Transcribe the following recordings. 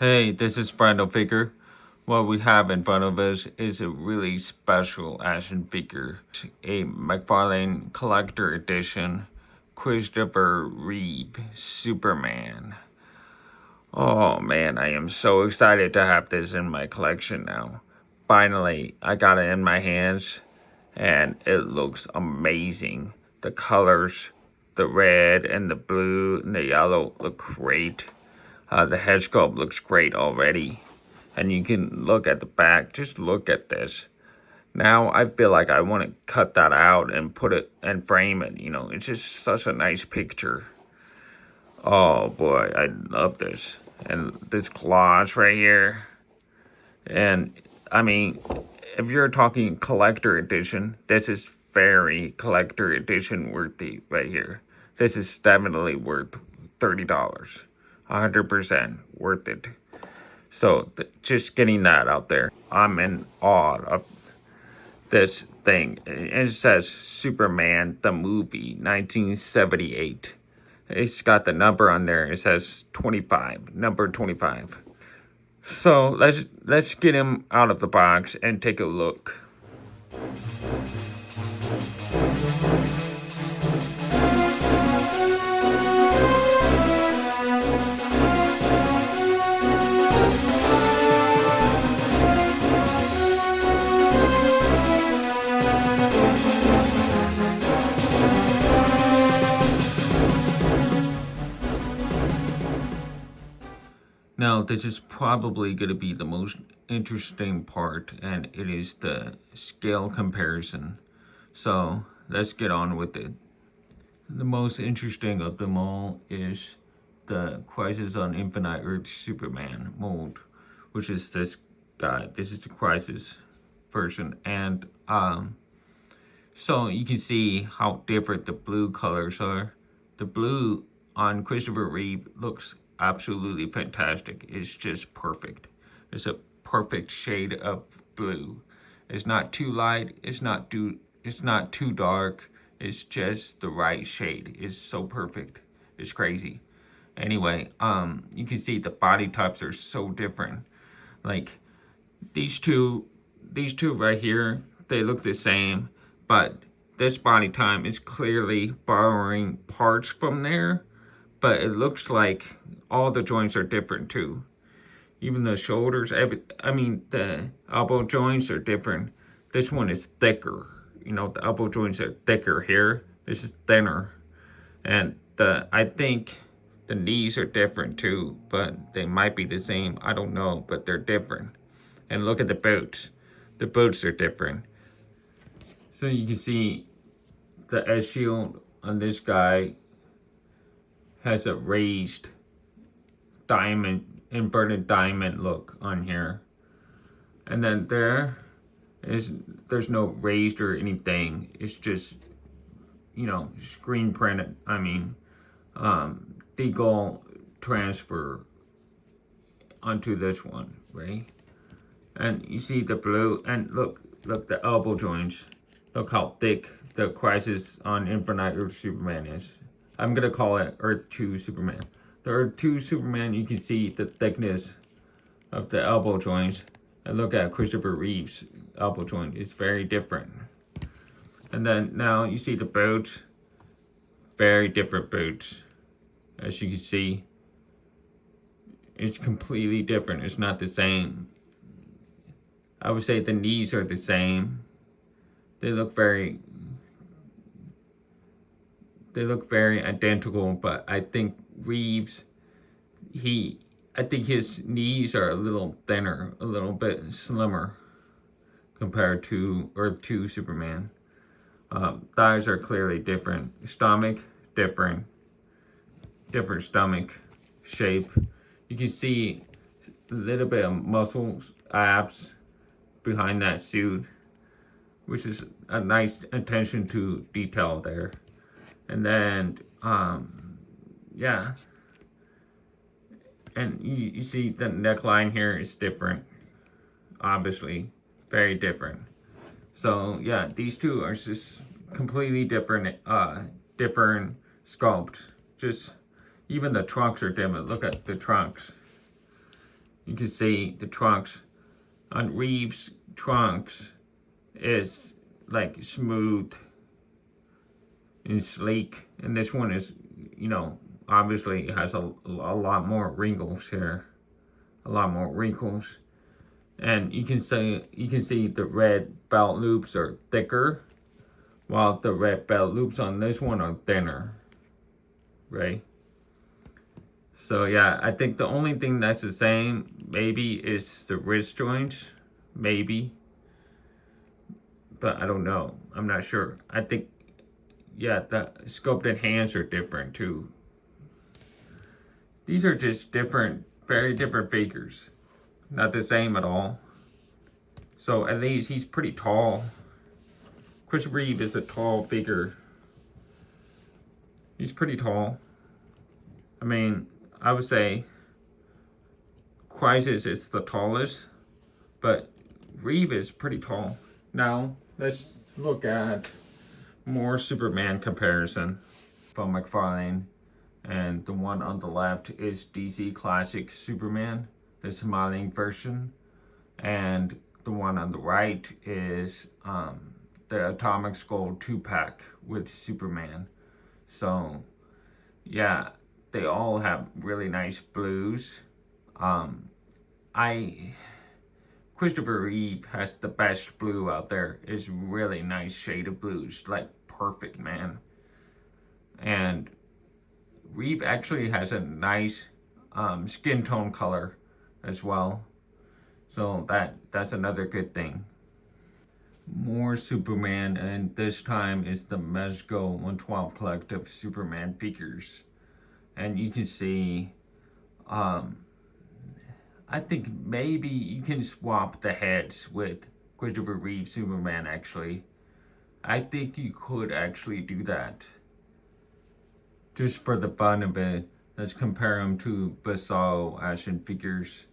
Hey, this is Brando Figure. What we have in front of us is a really special action figure, a Mcfarlane Collector Edition Christopher Reeve Superman. Oh man, I am so excited to have this in my collection now. Finally, I got it in my hands and it looks amazing. The colors, the red and the blue and the yellow look great. The head sculpt looks great already. And you can look at the back. Just look at this. Now I feel like I want to cut that out and put it and frame it. You know, it's just such a nice picture. Oh boy, I love this. And this gloss right here. And I mean, if you're talking collector edition, this is very collector edition worthy right here. This is definitely worth $30. 100% worth it. So just getting that out there. I'm in awe of this thing. It says Superman the movie 1978. It's got the number on there. It says 25, number 25. So let's get him out of the box and take a look. Now, this is probably going to be the most interesting part, and it is the scale comparison. So, let's get on with it. The most interesting of them all is the Crisis on Infinite Earth Superman mold, which is this guy. This is the Crisis version, and so you can see how different the blue colors are. The blue on Christopher Reeve looks absolutely fantastic. It's just perfect. It's a perfect shade of blue. It's not too light. It's not too dark. It's just the right shade. It's so perfect. It's crazy. Anyway, you can see the body types are so different. Like these two right here, they look the same, but this body type is clearly borrowing parts from there, but it looks like all the joints are different too. Even the shoulders, the elbow joints are different. This one is thicker. You know, the elbow joints are thicker here. This is thinner. And I think the knees are different too, but they might be the same. I don't know, but they're different. And look at the boots. The boots are different. So you can see the S shield on this guy has a raised diamond, inverted diamond look on here. And then there's no raised or anything. It's just, you know, screen printed. Deagle transfer onto this one, right? And you see the blue, and look the elbow joints. Look how thick the Crisis on Infinite Earth Superman is. I'm gonna call it Earth 2 Superman. The Earth 2 Superman, you can see the thickness of the elbow joints. And look at Christopher Reeve's elbow joint. It's very different. And then now you see the boots. Very different boots. As you can see, it's completely different. It's not the same. I would say the knees are the same. They look very identical, but I think Reeves, I think his knees are a little thinner, a little bit slimmer compared to Earth 2 Superman. Thighs are clearly different. Stomach, different stomach shape. You can see a little bit of muscles, abs behind that suit, which is a nice attention to detail there. And then, yeah. And you see the neckline here is different. Obviously, very different. So, yeah, these two are just completely different, different sculpt. Just, even the trunks are different. Look at the trunks. You can see the trunks on Reeve's trunks is like smooth and sleek, and this one is, obviously it has a lot more wrinkles here, a lot more wrinkles, and you can see the red belt loops are thicker, while the red belt loops on this one are thinner, right? So yeah, I think the only thing that's the same maybe is the wrist joints, maybe, but I don't know. I'm not sure. I think, yeah, the sculpted hands are different too. These are just different, very different figures. Not the same at all. So at least he's pretty tall. Christopher Reeve is a tall figure. He's pretty tall. I mean, I would say Crisis is the tallest, but Reeve is pretty tall. Now, let's look at more Superman comparison from Mcfarlane. And the one on the left is DC Classic Superman, the smiling version. And the one on the right is the Atomic Skull 2-pack with Superman. So, yeah, they all have really nice blues. Christopher Reeve has the best blue out there. It's really nice shade of blues, like perfect, man. And Reeve actually has a nice skin tone color as well. So that's another good thing. More Superman, and this time is the Mezco 112 Collective Superman figures. And you can see, I think maybe you can swap the heads with Christopher Reeve Superman, actually. I think you could actually do that. Just for the fun of it, let's compare them to Basalt action figures.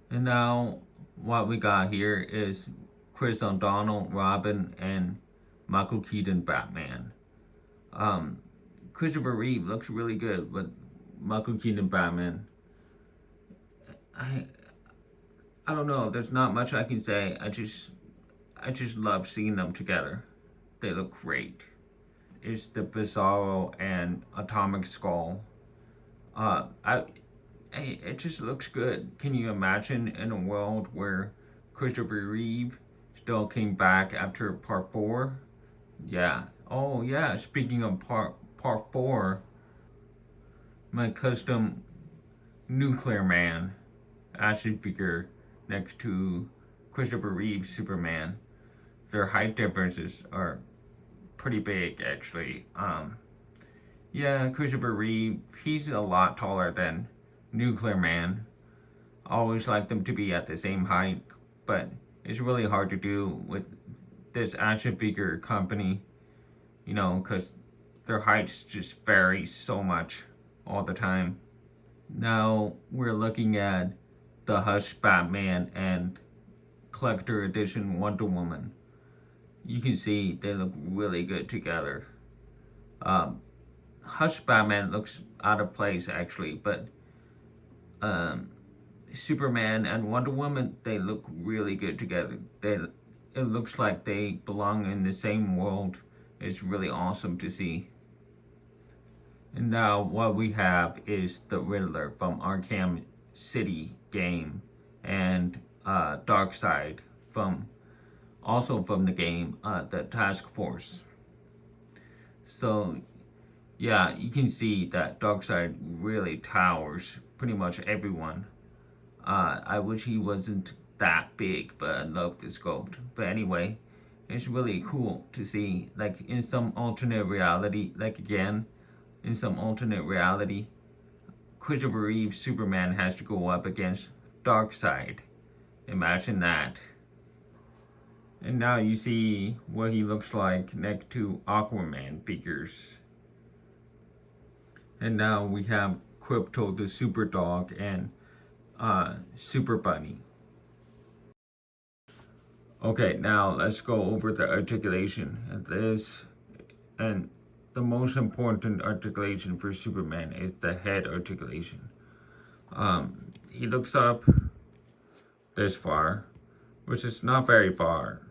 And now, what we got here is Chris O'Donnell, Robin, and Michael Keaton, Batman. Christopher Reeve looks really good with Michael Keaton, Batman. I don't know. There's not much I can say. I just love seeing them together. They look great. It's the Bizarro and Atomic Skull. It just looks good. Can you imagine in a world where Christopher Reeve still came back after part 4? Yeah. Oh yeah. Speaking of part 4, my custom Nuclear Man action figure next to Christopher Reeve Superman. Their height differences are pretty big, actually. Yeah, Christopher Reeve, he's a lot taller than Nuclear Man. Always like them to be at the same height, but it's really hard to do with this action figure company, because their heights just vary so much all the time. Now we're looking at the Hush Batman and Collector Edition Wonder Woman. You can see they look really good together. Hush Batman looks out of place, actually, but Superman and Wonder Woman, they look really good together. It looks like they belong in the same world. It's really awesome to see. And now what we have is the Riddler from Arkham City game, and Darkseid also from the game, the Task Force. So yeah, you can see that Darkseid really towers pretty much everyone. I wish he wasn't that big, but I love the sculpt. But anyway, it's really cool to see, like in some alternate reality, Christopher Reeve Superman has to go up against Darkseid. Imagine that. And now you see what he looks like next to Aquaman figures. And now we have Crypto the Super Dog and Super Bunny. Okay, now let's go over the articulation. And the most important articulation for Superman is the head articulation. He looks up this far, which is not very far,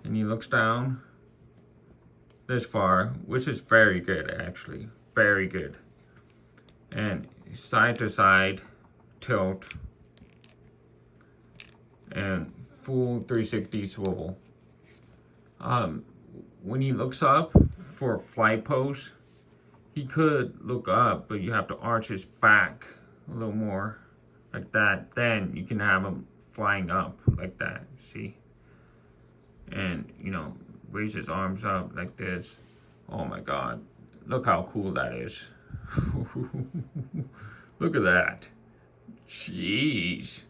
and he looks down this far, which is very good, actually, very good. And side to side tilt and full 360 swivel. When he looks up for flight pose, he could look up, but you have to arch his back a little more, like that. Then you can have him flying up like that, see? And, you know, raise his arms up like this. Oh my God, look how cool that is. Look at that. Jeez.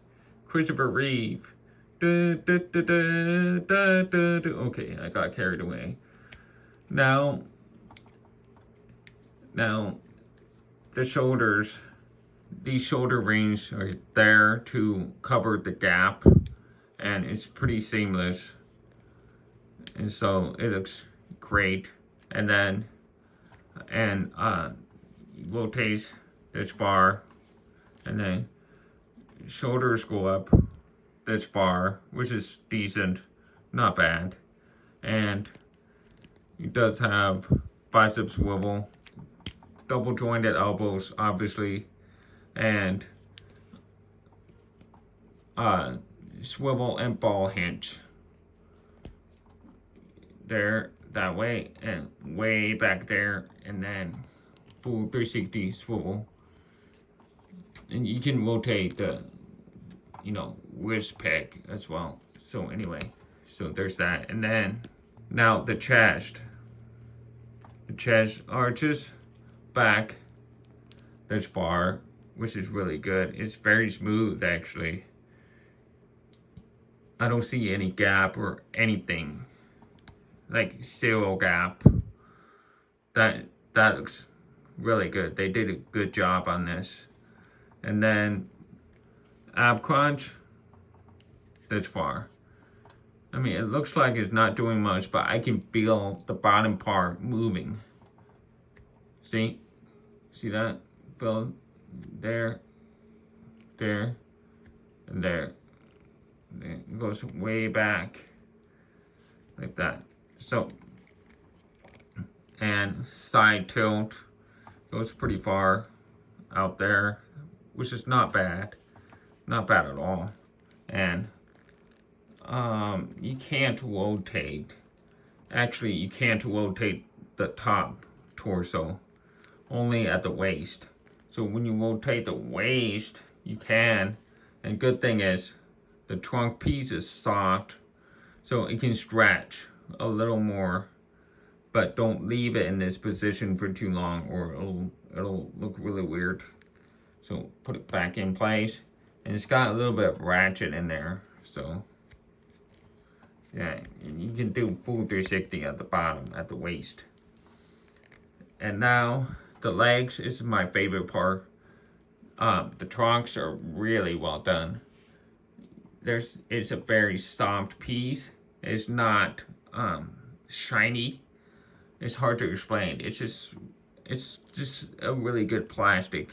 Christopher Reeve. Okay, I got carried away. Now, the shoulders, these shoulder rings are there to cover the gap, and it's pretty seamless. And so it looks great. And then, rotates this far, and then shoulders go up this far, which is decent, not bad. And it does have bicep swivel, double jointed elbows, obviously, and swivel and ball hinge. There, that way, and way back there, and then full 360 swivel. And you can rotate the, you know, wrist peg as well. So anyway, so there's that. And then, now the chest. The chest arches back this far, which is really good. It's very smooth, actually. I don't see any gap or anything. Like zero gap. That looks really good. They did a good job on this. And then ab crunch this far. I mean, it looks like it's not doing much, but I can feel the bottom part moving. See that? Feel there, and there. It goes way back like that. So, and side tilt goes pretty far out there, which is not bad at all. And you can't rotate. Actually, you can't rotate the top torso, only at the waist. So when you rotate the waist, you can. And good thing is, the trunk piece is soft, so it can stretch a little more. But don't leave it in this position for too long, or it'll look really weird. So put it back in place, and it's got a little bit of ratchet in there. So yeah, you can do full 360 at the bottom, at the waist. And now the legs is my favorite part. The trunks are really well done. It's a very soft piece. It's not shiny. It's hard to explain. It's just a really good plastic.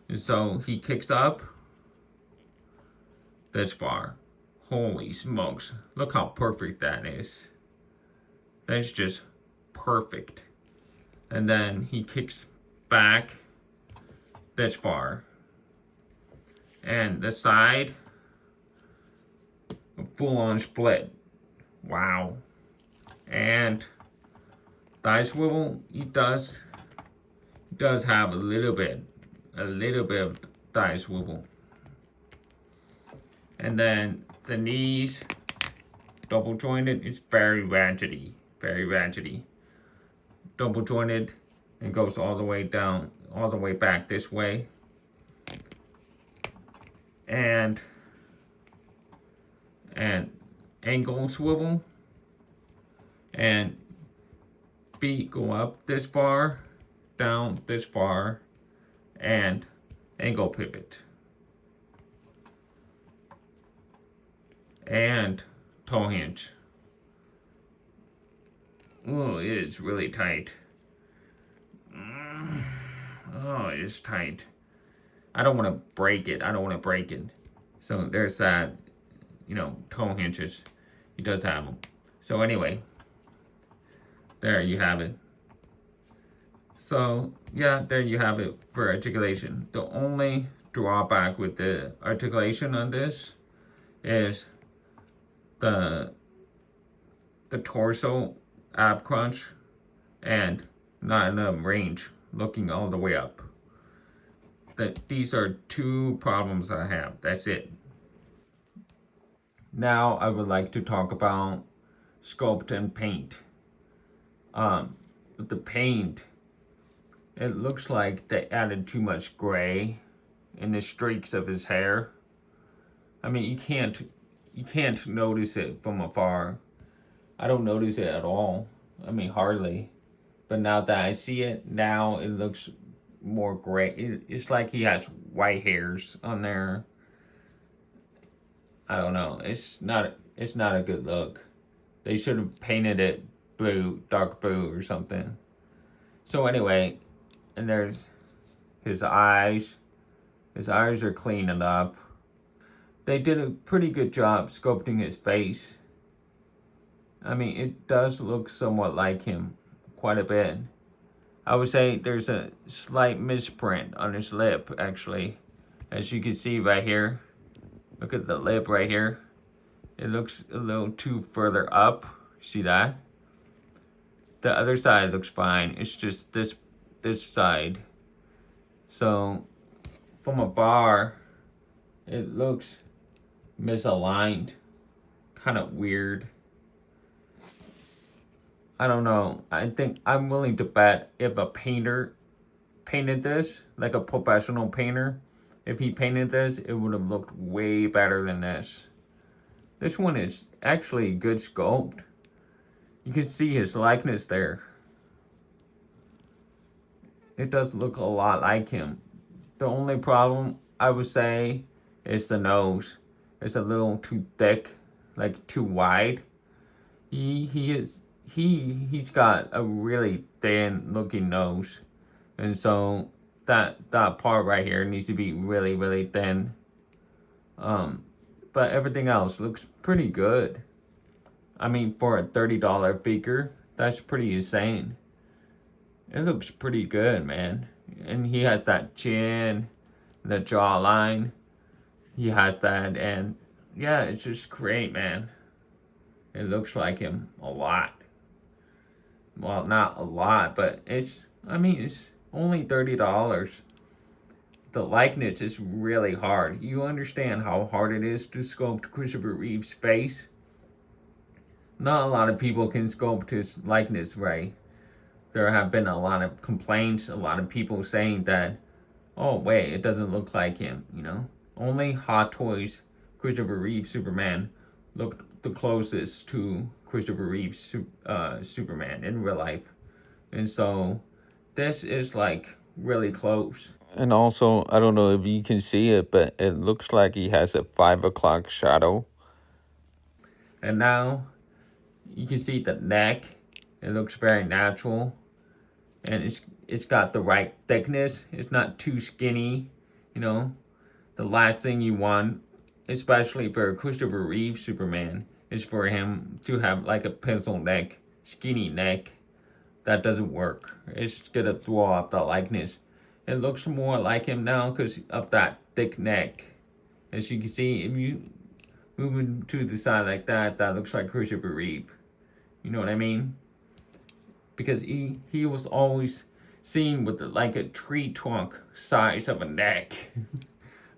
And so he kicks up this far. Holy smokes. Look how perfect that is. That's just perfect. And then he kicks back this far. And the side, a full-on split. Wow. And thigh swivel, he does have a little bit of thigh swivel. And then the knees, double jointed, it's very ratchety. Double jointed, and goes all the way down, all the way back this way. And ankle swivel, and feet go up this far, down this far, and ankle pivot. And toe hinge. Oh, it is really tight. Oh, it's tight. I don't want to break it. So there's that, toe hinges. He does have them. So anyway, there you have it. So yeah, there you have it for articulation. The only drawback with the articulation on this is the torso ab crunch and not enough range looking all the way up. These are two problems I have. That's it. Now I would like to talk about Sculpt and Paint. With the paint, it looks like they added too much gray in the streaks of his hair. I mean, you can't notice it from afar. I don't notice it at all. I mean, hardly. But now that I see it, now it looks more gray. It's like he has white hairs on there. I don't know. It's not a good look. They should have painted it blue, dark blue or something. So anyway, and there's his eyes. His eyes are clean enough. They did a pretty good job sculpting his face. I mean, it does look somewhat like him, quite a bit. I would say there's a slight misprint on his lip, actually. As you can see right here. Look at the lip right here. It looks a little too further up. See that? The other side looks fine. It's just this side. So from afar, it looks misaligned. Kind of weird. I don't know. I think I'm willing to bet if a painter painted this, like a professional painter, if he painted this, it would have looked way better than this. This one is actually a good sculpt. You can see his likeness there. It does look a lot like him. The only problem, I would say, is the nose. It's a little too thick, like too wide. He's got a really thin looking nose. And so that part right here needs to be really, really thin. But everything else looks pretty good. I mean, for a $30 figure, that's pretty insane. It looks pretty good, man. And he has that chin, the jawline. He has that, and yeah, it's just great, man. It looks like him a lot. Well, not a lot, but it's only $30. The likeness is really hard. You understand how hard it is to sculpt Christopher Reeve's face? Not a lot of people can sculpt his likeness right. There have been a lot of complaints, a lot of people saying that, oh wait, it doesn't look like him, Only Hot Toys Christopher Reeve Superman looked the closest to Christopher Reeve's Superman in real life. And so this is like really close. And also, I don't know if you can see it, but it looks like he has a 5 o'clock shadow. And now you can see the neck. It looks very natural. And it's got the right thickness. It's not too skinny, The last thing you want, especially for a Christopher Reeve Superman, is for him to have like a pencil neck, skinny neck. That doesn't work. It's gonna throw off the likeness. It looks more like him now because of that thick neck. As you can see, if you move him to the side like that, that looks like Christopher Reeve. You know what I mean? Because he was always seen with like a tree trunk size of a neck.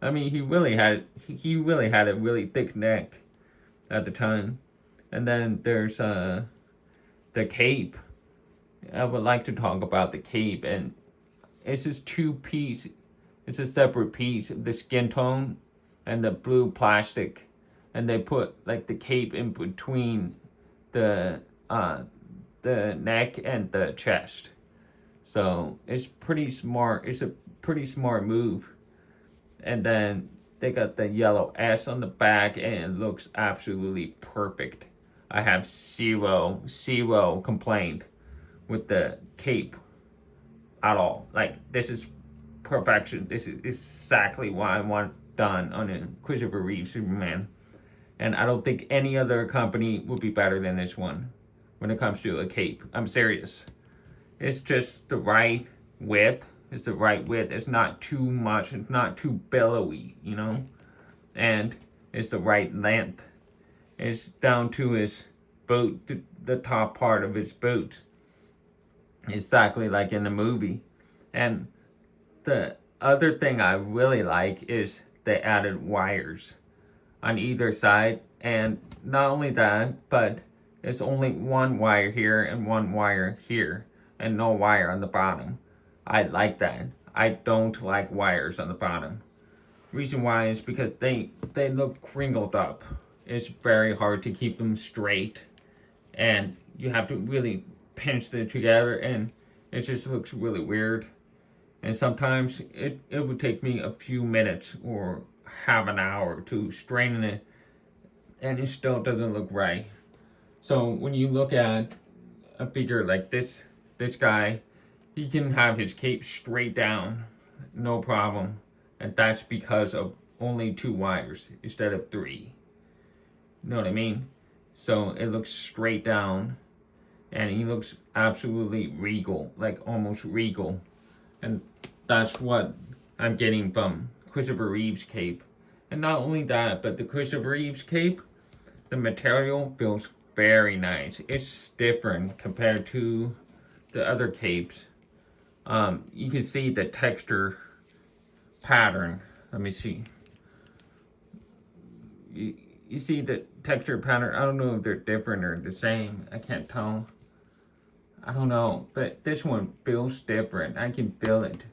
I mean, he really had a really thick neck at the time. And then there's the cape. I would like to talk about the cape, and it's just two piece. It's a separate piece, the skin tone and the blue plastic, and they put like the cape in between the neck and the chest. So it's pretty smart. It's a pretty smart move. And then they got the yellow S on the back, and it looks absolutely perfect. I have zero complaint with the cape at all. Like, this is perfection. This is exactly what I want done on a Christopher Reeve Superman. And I don't think any other company would be better than this one when it comes to a cape. I'm serious. It's just the right width. It's the right width. It's not too much. It's not too billowy, you know? And it's the right length. It's down to his boot, the top part of his boot. Exactly like in the movie. And the other thing I really like is they added wires on either side. And not only that, but there's only one wire here and one wire here. And no wire on the bottom. I like that. I don't like wires on the bottom. Reason why is because they look crinkled up. It's very hard to keep them straight. And you have to really pinch them together, and it just looks really weird. And sometimes it would take me a few minutes or half an hour to straighten it, and it still doesn't look right. So when you look at a figure like this guy, he can have his cape straight down, no problem. And that's because of only 2 wires instead of 3. You know what I mean? So it looks straight down, and he looks absolutely regal, like almost regal. And that's what I'm getting from Christopher Reeve's cape. And not only that, but the Christopher Reeve's cape, the material feels very nice. It's different compared to the other capes. You can see the texture pattern. Let me see. You see the texture pattern. I don't know if they're different or the same. I can't tell. I don't know, but this one feels different. I can feel it.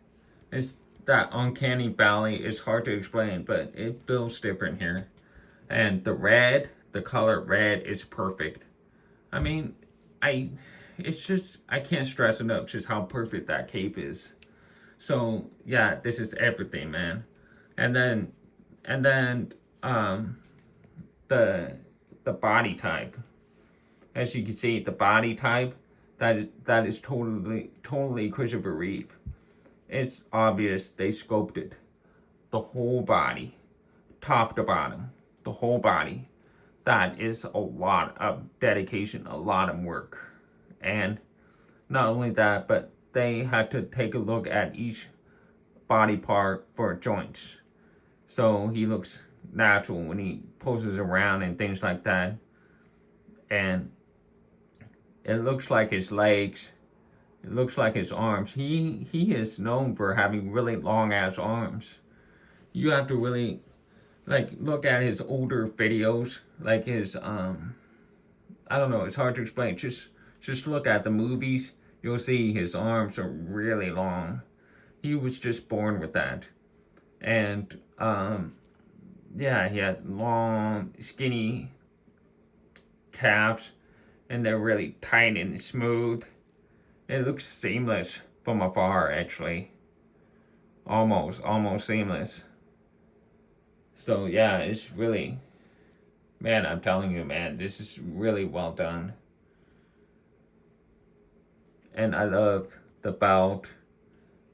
It's that uncanny valley. It's hard to explain, but it feels different here. And the red, the color red is perfect. I mean, it's just, I can't stress enough just how perfect that cape is. So yeah, this is everything, man. And then the body type. As you can see, the body type, that is totally Christopher Reeve. It's obvious they sculpted the whole body, top to bottom, the whole body. That is a lot of dedication, a lot of work. And not only that, but they had to take a look at each body part for joints. So he looks natural when he poses around and things like that. And it looks like his legs. It looks like his arms. He is known for having really long ass arms. You have to really look at his older videos, like his I don't know, it's hard to explain. Just look at the movies. You'll see his arms are really long. He was just born with that. And yeah, he has long, skinny calves, and they're really tight and smooth. It looks seamless from afar, actually. Almost seamless. So yeah, it's really, man, I'm telling you, man, this is really well done. And I love the belt.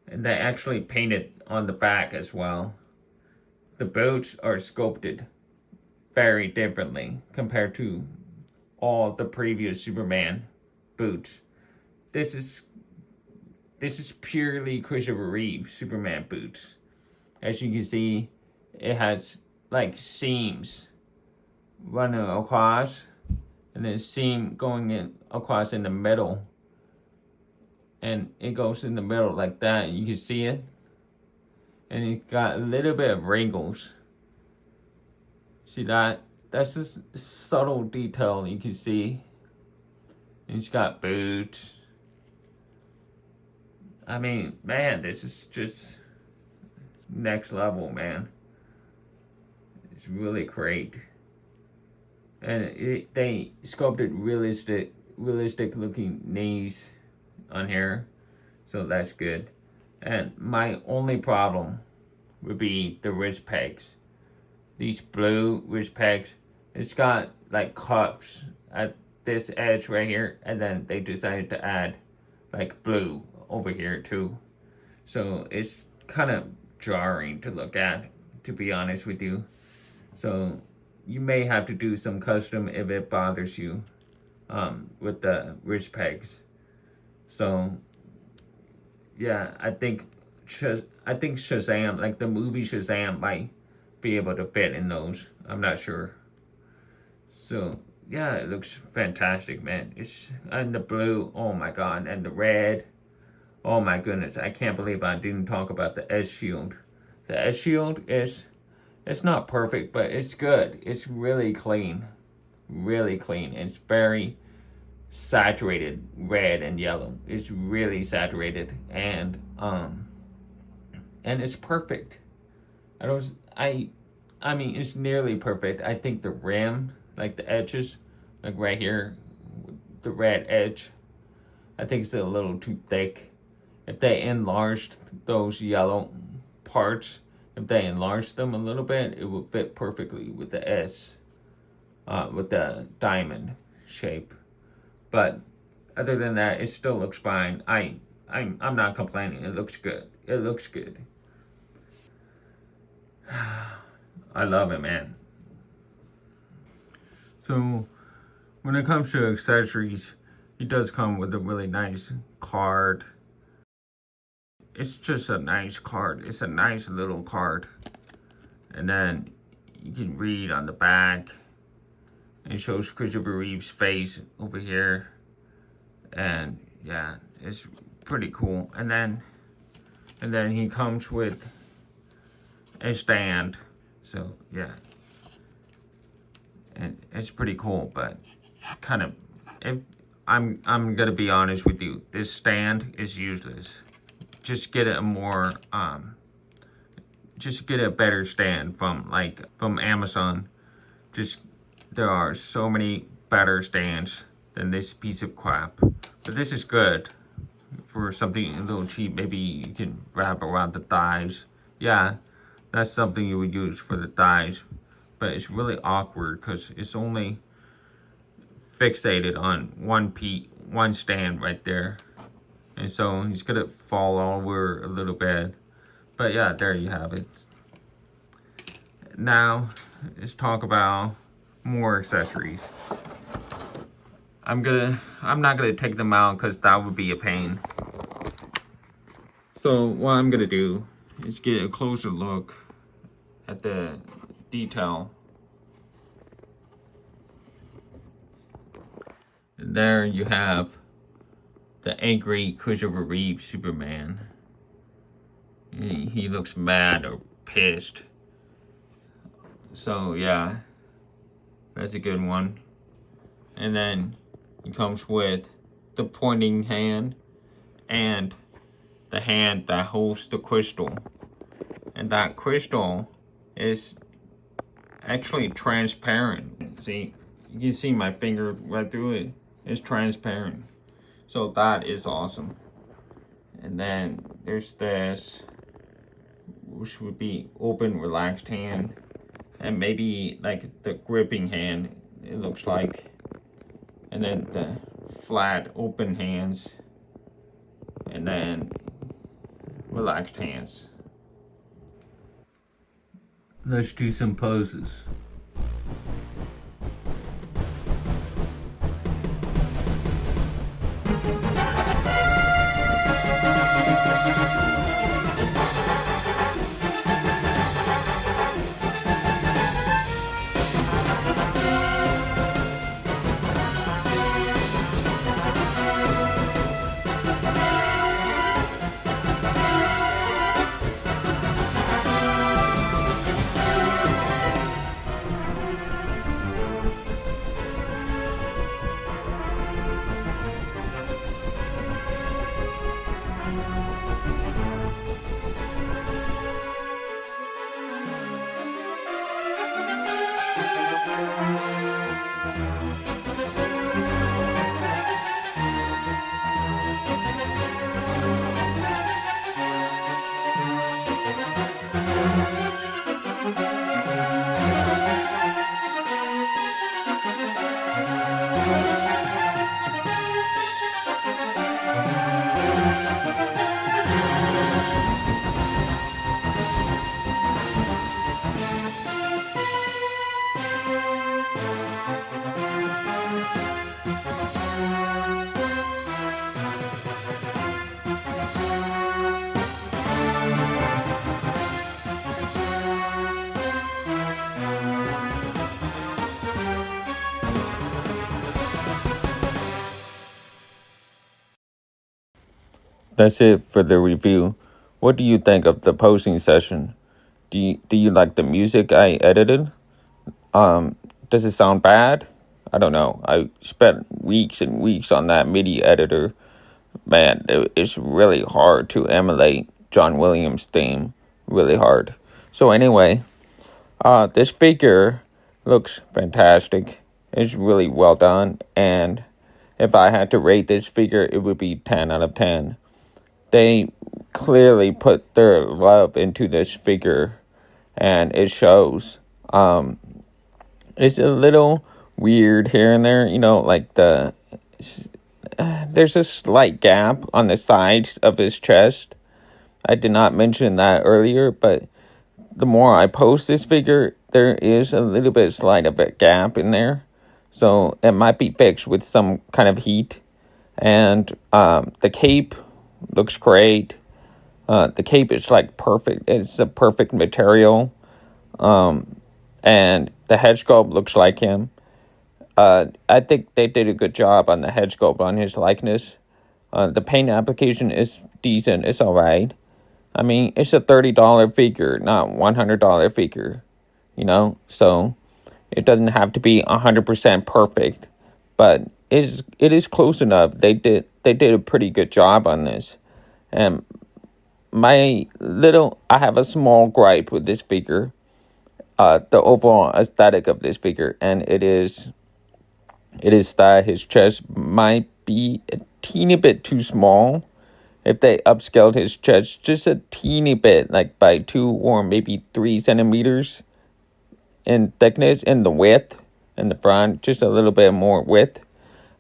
And they actually painted on the back as well. The boots are sculpted very differently compared to all the previous Superman boots. This is purely Christopher Reeve Superman boots. As you can see, it has like seams running across, and then seam going in across in the middle. And it goes in the middle like that. You can see it. And it got a little bit of wrinkles. See that? That's just subtle detail you can see. And it's got boots. I mean, man, this is just next level, man. It's really great. And they sculpted realistic looking knees on here, so that's good. And my only problem would be the wrist pegs. These blue wrist pegs, it's got like cuffs at this edge right here, and then they decided to add like blue over here too. So it's kind of jarring to look at, to be honest with you. So you may have to do some custom if it bothers you with the wrist pegs. So yeah, I think Shazam, like the movie Shazam, might be able to fit in those. I'm not sure. So yeah, it looks fantastic, man. It's and the blue, oh my god, and the red. Oh my goodness, I can't believe I didn't talk about the S shield. The S shield is, it's not perfect, but it's good. It's really clean. Really clean. It's very saturated red and yellow. It's really saturated and it's perfect. I mean it's nearly perfect. I think the rim, like the edges, like right here, the red edge, I think it's a little too thick. If they enlarged those yellow parts, if they enlarged them a little bit, it would fit perfectly with the S, with the diamond shape. But other than that, it still looks fine. I'm not complaining. It looks good. It looks good. I love it, man. So when it comes to accessories, it does come with a really nice card. It's just a nice card. It's a nice little card. And then you can read on the back. It shows Christopher Reeve's face over here. And yeah, it's pretty cool. And then he comes with a stand. So yeah. And it's pretty cool, but kind of, I'm gonna be honest with you, this stand is useless. Just get a more just get a better stand from Amazon. There are so many better stands than this piece of crap. But this is good for something a little cheap. Maybe you can wrap around the thighs. Yeah, that's something you would use for the thighs. But it's really awkward because it's only fixated on one stand right there. And so he's gonna fall over a little bit. But yeah, there you have it. Now, let's talk about more accessories. I'm not gonna take them out because that would be a pain. So what I'm gonna do is get a closer look at the detail. And there you have the angry Christopher Reeve Superman. He looks mad or pissed. So yeah, that's a good one. And then it comes with the pointing hand and the hand that holds the crystal. And that crystal is actually transparent. See, you can see my finger right through it. It's transparent. So that is awesome. And then there's this, which would be open, relaxed hand. And maybe like the gripping hand, it looks like. And then the flat, open hands. And then relaxed hands. Let's do some poses. That's it for the review. What do you think of the posing session? Do you like the music I edited? Does it sound bad? I don't know. I spent weeks and weeks on that MIDI editor. Man, it's really hard to emulate John Williams' theme. Really hard. So anyway, this figure looks fantastic. It's really well done. And if I had to rate this figure, it would be 10 out of 10. They clearly put their love into this figure, and it shows. It's a little weird here and there, like there's a slight gap on the sides of his chest. I did not mention that earlier, but the more I post this figure, there is a little bit slight of a gap in there. So it might be fixed with some kind of heat. And the cape looks great. The cape is like perfect. It's a perfect material. And the head sculpt looks like him. I think they did a good job on the head sculpt on his likeness. The paint application is decent. It's all right. I mean, it's a $30 figure, not $100 figure, So it doesn't have to be 100% perfect, but it is close enough. They did a pretty good job on this. And I have a small gripe with this figure. The overall aesthetic of this figure, and it is that his chest might be a teeny bit too small. If they upscaled his chest just a teeny bit, like by 2 or maybe 3 centimeters in thickness, in the width, in the front, just a little bit more width,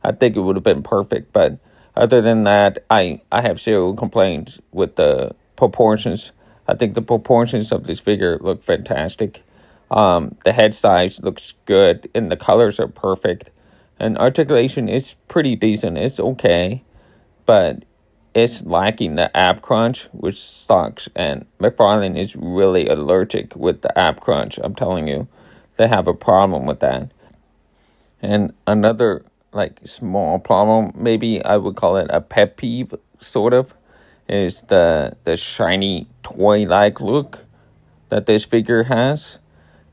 I think it would have been perfect. But other than that, I have zero complaints with the proportions. I think the proportions of this figure look fantastic. The head size looks good, and the colors are perfect. And articulation is pretty decent. It's okay, but it's lacking the ab crunch, which sucks. And Mcfarlane is really allergic with the ab crunch. I'm telling you, they have a problem with that. And another small problem, maybe I would call it a pet peeve, sort of, is the shiny toy-like look that this figure has.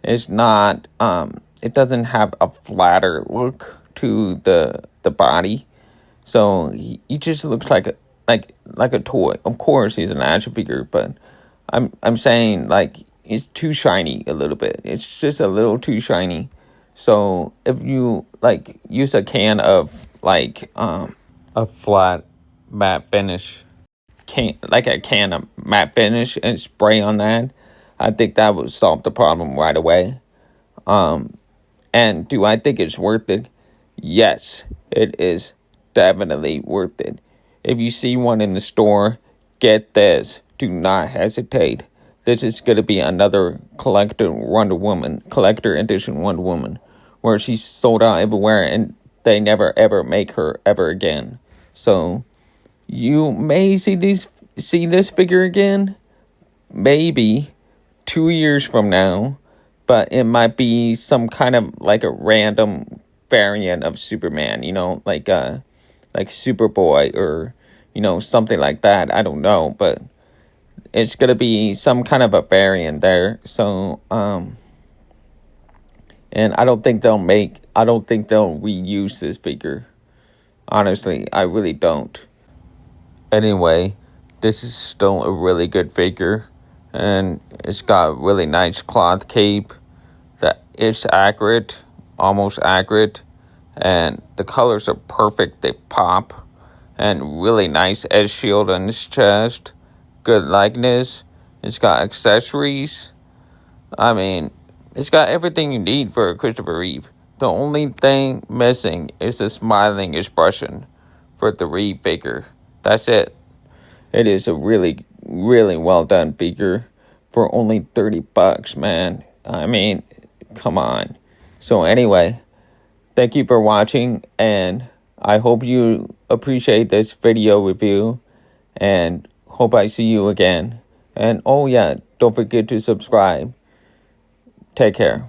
It's not. It doesn't have a flatter look to the body, so he just looks like a toy. Of course, he's an action figure, but I'm saying it's too shiny a little bit. It's just a little too shiny. So if you use a can of a flat matte finish, a can of matte finish and spray on that, I think that would solve the problem right away. And do I think it's worth it? Yes, it is definitely worth it. If you see one in the store, get this. Do not hesitate. This is going to be another collector edition Wonder Woman, where she's sold out everywhere and they never ever make her ever again. So you may see this figure again, maybe 2 years from now, but it might be some kind of a random variant of Superman, like Superboy or something like that. I don't know, but it's gonna be some kind of a variant there. So and I don't think they'll reuse this figure. Honestly, I really don't. Anyway, this is still a really good figure, and it's got a really nice cloth cape that is accurate, almost accurate, and the colors are perfect. They pop, and really nice edge shield on his chest, good likeness. It's got accessories. I mean, it's got everything you need for a Christopher Reeve. The only thing missing is the smiling expression for the Reeve figure. That's it. It is a really, really well done figure for only $30, man. I mean, come on. So anyway, thank you for watching, and I hope you appreciate this video review, and hope I see you again. And oh yeah, don't forget to subscribe. Take care.